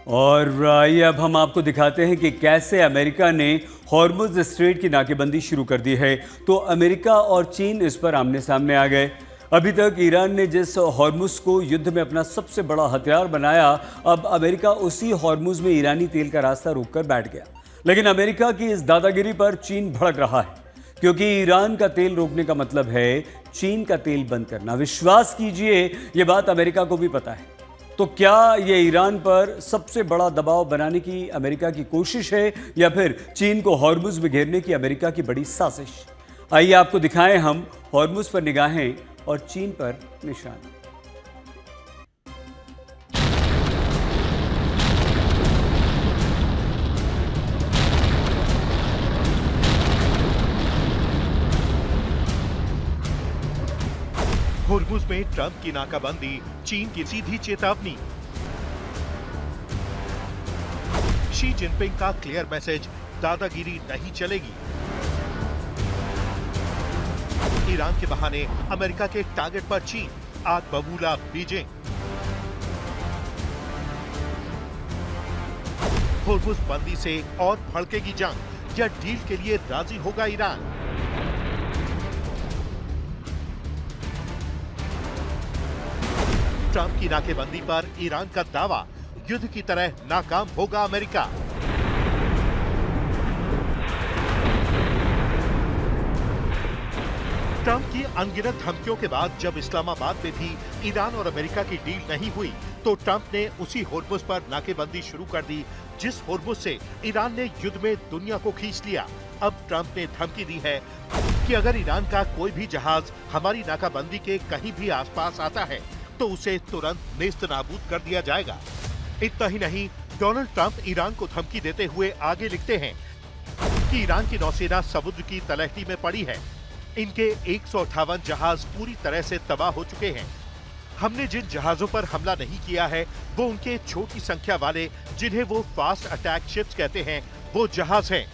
और आइए अब हम आपको दिखाते हैं कि कैसे अमेरिका ने हॉर्मुज़ स्ट्रेट की नाकेबंदी शुरू कर दी है। तो अमेरिका और चीन इस पर आमने सामने आ गए। अभी तक ईरान ने जिस हॉर्मुज़ को युद्ध में अपना सबसे बड़ा हथियार बनाया, अब अमेरिका उसी हॉर्मुज़ में ईरानी तेल का रास्ता रोककर बैठ गया। लेकिन अमेरिका की इस दादागिरी पर चीन भड़क रहा है, क्योंकि ईरान का तेल रोकने का मतलब है चीन का तेल बंद करना। विश्वास कीजिए, ये बात अमेरिका को भी पता है। तो क्या ये ईरान पर सबसे बड़ा दबाव बनाने की अमेरिका की कोशिश है, या फिर चीन को हॉर्मुज़ में घेरने की अमेरिका की बड़ी साजिश? आइए आपको दिखाएं हम हॉर्मुज़ पर निगाहें और चीन पर निशान। होर्मुज़ में ट्रंप की नाकाबंदी चीन की सीधी चेतावनी। शी जिनपिंग का क्लियर मैसेज, दादागिरी नहीं चलेगी। ईरान के बहाने अमेरिका के टारगेट पर चीन, आग बबूला बीजिंग। होर्मुज़ बंदी से और भड़केगी जंग, या डील के लिए राजी होगा ईरान? ट्रंप की नाकेबंदी पर ईरान का दावा, युद्ध की तरह नाकाम होगा अमेरिका। ट्रंप की अनगिनत धमकियों के बाद जब इस्लामाबाद में भी ईरान और अमेरिका की डील नहीं हुई, तो ट्रंप ने उसी होर्मुज़ पर नाकेबंदी शुरू कर दी, जिस होर्मुज़ से ईरान ने युद्ध में दुनिया को खींच लिया। अब ट्रंप ने धमकी दी है कि अगर ईरान का कोई भी जहाज हमारी नाकाबंदी के कहीं भी आसपास आता है, तो उसे तुरंत नेस्त नाबूद कर दिया जाएगा। इतना ही नहीं, डोनाल्ड ट्रंप ईरान को धमकी देते हुए आगे लिखते हैं कि ईरान की नौसेना समुद्र की तलहटी में पड़ी है। इनके 158 जहाज पूरी तरह से तबाह हो चुके हैं। हमने जिन जहाजों पर हमला नहीं किया है, वो उनके छोटी संख्या वाले, जिन्हें वो फास्ट अटैक शिप्स कहते हैं, वो जहाज हैं।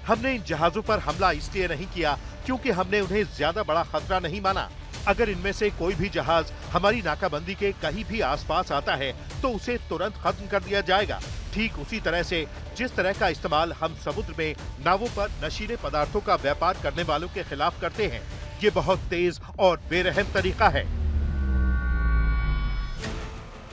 हमने इन जहाजों पर हमला इसलिए नहीं किया क्योंकि हमने उन्हें ज्यादा बड़ा खतरा नहीं माना। अगर इनमें से कोई भी जहाज हमारी नाकाबंदी के कहीं भी आसपास आता है, तो उसे तुरंत खत्म कर दिया जाएगा। ठीक उसी तरह से जिस तरह का इस्तेमाल हम समुद्र में नावों पर नशीले पदार्थों का व्यापार करने वालों के खिलाफ करते हैं, ये बहुत तेज और बेरहम तरीका है।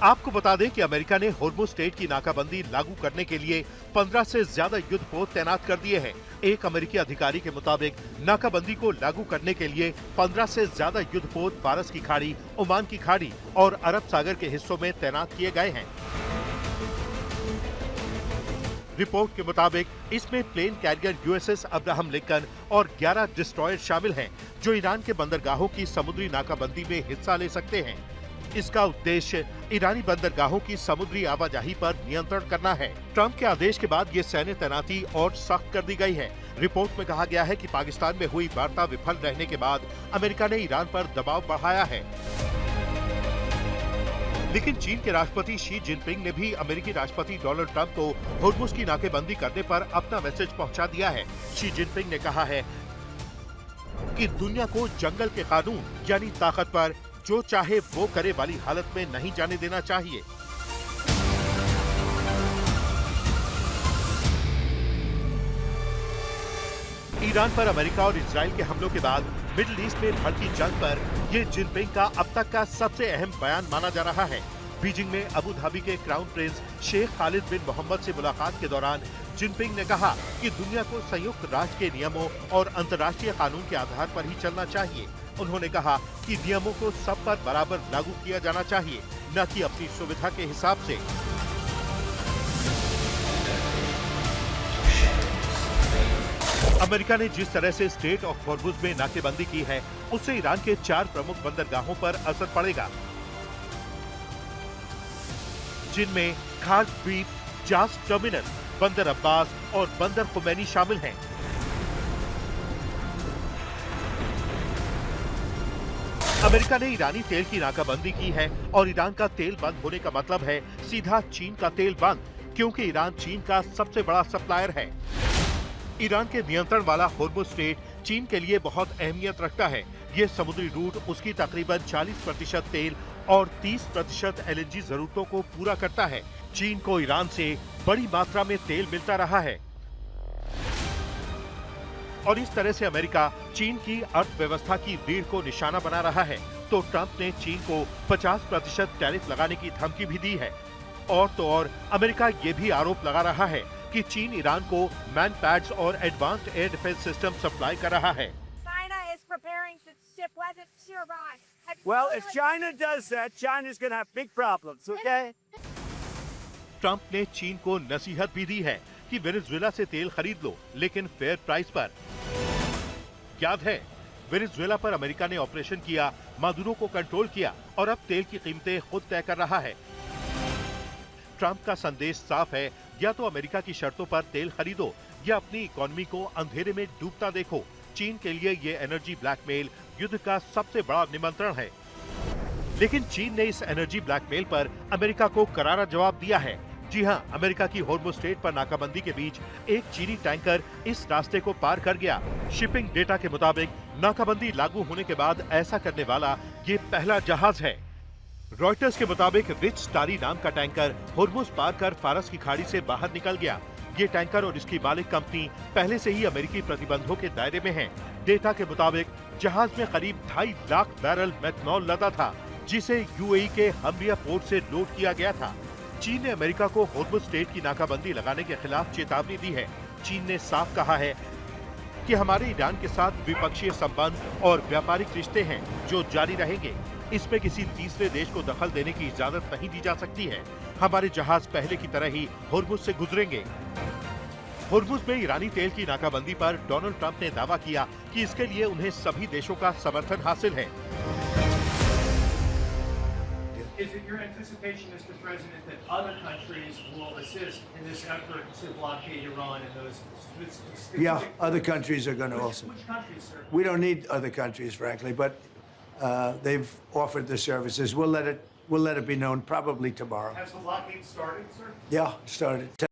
आपको बता दें कि अमेरिका ने होर्मुज़ स्ट्रेट की नाकाबंदी लागू करने के लिए 15 से ज्यादा युद्धपोत तैनात कर दिए हैं। एक अमेरिकी अधिकारी के मुताबिक नाकाबंदी को लागू करने के लिए 15 से ज्यादा युद्धपोत फारस की खाड़ी, ओमान की खाड़ी और अरब सागर के हिस्सों में तैनात किए गए हैं। रिपोर्ट के मुताबिक इसमें plane carrier USS Abraham Lincoln और 11 डिस्ट्रॉयर शामिल हैं, जो ईरान के बंदरगाहों की समुद्री नाकाबंदी में हिस्सा ले सकते हैं। इसका उद्देश्य ईरानी बंदरगाहों की समुद्री आवाजाही पर नियंत्रण करना है। ट्रंप के आदेश के बाद ये सैन्य तैनाती और सख्त कर दी गई है। रिपोर्ट में कहा गया है कि पाकिस्तान में हुई वार्ता विफल रहने के बाद अमेरिका ने ईरान पर दबाव बढ़ाया है। लेकिन चीन के राष्ट्रपति शी जिनपिंग ने भी अमेरिकी राष्ट्रपति डोनाल्ड ट्रंप को होर्मुज़ की नाकेबंदी करने पर अपना मैसेज पहुंचा दिया है। शी जिनपिंग ने कहा है कि दुनिया को जंगल के कानून यानी ताकत पर जो चाहे वो करे वाली हालत में नहीं जाने देना चाहिए। ईरान पर अमेरिका और इजराइल के हमलों के बाद मिडिल ईस्ट में भड़की जंग पर ये जिनपिंग का अब तक का सबसे अहम बयान माना जा रहा है। बीजिंग में अबू धाबी के क्राउन प्रिंस शेख खालिद बिन मोहम्मद से मुलाकात के दौरान जिनपिंग ने कहा कि दुनिया को संयुक्त राष्ट्र के नियमों और अंतर्राष्ट्रीय कानून के आधार पर ही चलना चाहिए। उन्होंने कहा कि नियमों को सब पर बराबर लागू किया जाना चाहिए, न कि अपनी सुविधा के हिसाब से। अमेरिका ने जिस तरह से स्ट्रेट ऑफ होर्मुज़ में नाकेबंदी की है, उससे ईरान के 4 प्रमुख बंदरगाहों पर असर पड़ेगा, जिनमें खार्क द्वीप, जास टर्मिनल, बंदर अब्बास और बंदर खुमैनी शामिल हैं। अमेरिका ने ईरानी तेल की नाकाबंदी की है और ईरान का तेल बंद होने का मतलब है सीधा चीन का तेल बंद, क्योंकि ईरान चीन का सबसे बड़ा सप्लायर है। ईरान के नियंत्रण वाला होर्मुज़ स्ट्रेट चीन के लिए बहुत अहमियत रखता है। ये समुद्री रूट उसकी तकरीबन 40% तेल और 30% एलएनजी जरूरतों को पूरा करता है। चीन को ईरान से बड़ी मात्रा में तेल मिलता रहा है और इस तरह से अमेरिका चीन की अर्थव्यवस्था की रीढ़ को निशाना बना रहा है, तो ट्रंप ने चीन को 50% टैरिफ लगाने की धमकी भी दी है। और तो और अमेरिका ये भी आरोप लगा रहा है कि चीन ईरान को मैन पैड्स और advanced air defence system supply कर रहा है। Well, if China does that, China's going to have big problems, okay? Trump ने चीन को नसीहत भी दी है कि वेनेजुएला से तेल खरीद लो, लेकिन फेयर प्राइस पर। याद है, वेनेजुएला पर अमेरिका ने ऑपरेशन किया, मादुरो को कंट्रोल किया और अब तेल की कीमतें खुद तय कर रहा है। ट्रंप का संदेश साफ है, या तो अमेरिका की शर्तों पर तेल खरीदो या अपनी इकोनॉमी को अंधेरे में डूबता देखो। चीन के लिए ये एनर्जी ब्लैकमेल युद्ध का सबसे बड़ा निमंत्रण है। लेकिन चीन ने इस एनर्जी ब्लैकमेल पर अमेरिका को करारा जवाब दिया है। जी हां, अमेरिका की होर्मुज़ स्ट्रेट पर नाकाबंदी के बीच एक चीनी टैंकर इस रास्ते को पार कर गया। शिपिंग डेटा के मुताबिक नाकाबंदी लागू होने के बाद ऐसा करने वाला ये पहला जहाज है। रॉयटर्स के मुताबिक रिच स्टारी नाम का टैंकर होर्मुज़ पार कर फारस की खाड़ी से बाहर निकल गया। ये टैंकर और इसकी मालिक कंपनी पहले से ही अमेरिकी प्रतिबंधों के दायरे में है। डेटा के मुताबिक जहाज में करीब 2.5 लाख बैरल मेथनॉल लदा था, जिसे यूएई के हम्रिया पोर्ट से लोड किया गया था। चीन ने अमेरिका को होर्मुज़ स्ट्रेट की नाकाबंदी लगाने के खिलाफ चेतावनी दी है। चीन ने साफ कहा है कि हमारे ईरान के साथ द्विपक्षीय संबंध और व्यापारिक रिश्ते हैं जो जारी रहेंगे। इसमें किसी तीसरे देश को दखल देने की इजाजत नहीं दी जा सकती है। हमारे जहाज पहले की तरह ही होर्मुज़ से गुजरेंगे। होर्मुज़ में ईरानी तेल की नाकाबंदी पर डोनाल्ड ट्रंप ने दावा किया कि इसके लिए उन्हें सभी देशों का समर्थन हासिल है। Is it your anticipation, Mr. President, that other countries will assist in this effort to blockade Iran and those specific... Yeah, other countries are going to also. Which countries, sir? We don't need other countries, frankly, but they've offered the services. We'll let it be known probably tomorrow. Has the blockade started, sir? Yeah, started.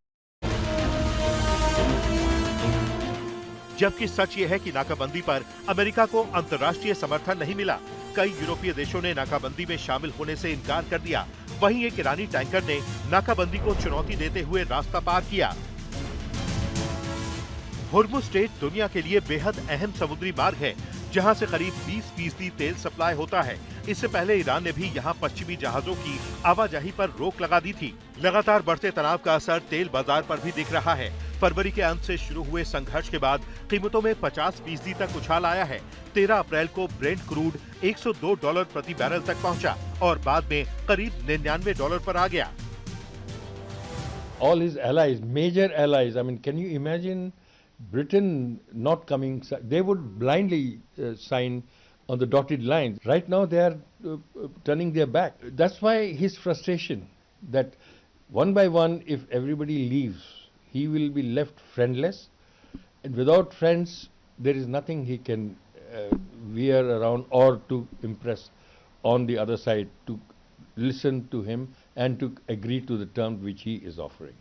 जबकि सच ये है कि नाकाबंदी पर America को अंतर्राष्ट्रीय समर्थन नहीं मिला। कई यूरोपीय देशों ने नाकाबंदी में शामिल होने से इनकार कर दिया। वहीं एक ईरानी टैंकर ने नाकाबंदी को चुनौती देते हुए रास्ता पार किया। होर्मुज़ स्ट्रेट दुनिया के लिए बेहद अहम समुद्री मार्ग है, जहां से करीब 20% तेल सप्लाई होता है। इससे पहले ईरान ने भी यहां पश्चिमी जहाजों की आवाजाही पर रोक लगा दी थी। लगातार बढ़ते तनाव का असर तेल बाजार पर भी दिख रहा है। फरवरी के अंत से शुरू हुए संघर्ष के बाद कीमतों में 50% तक उछाल आया है। 13 अप्रैल को ब्रेंट क्रूड $102 प्रति बैरल तक पहुंचा और बाद में करीब $99 पर आ गया। All his allies, major allies, I mean, can you imagine Britain not coming? They would blindly sign on the dotted lines. Right now they are turning their back. That's why his frustration that one by one, if everybody leaves, he will be left friendless, and without friends there is nothing he can veer around or to impress on the other side to listen to him and to agree to the terms which he is offering.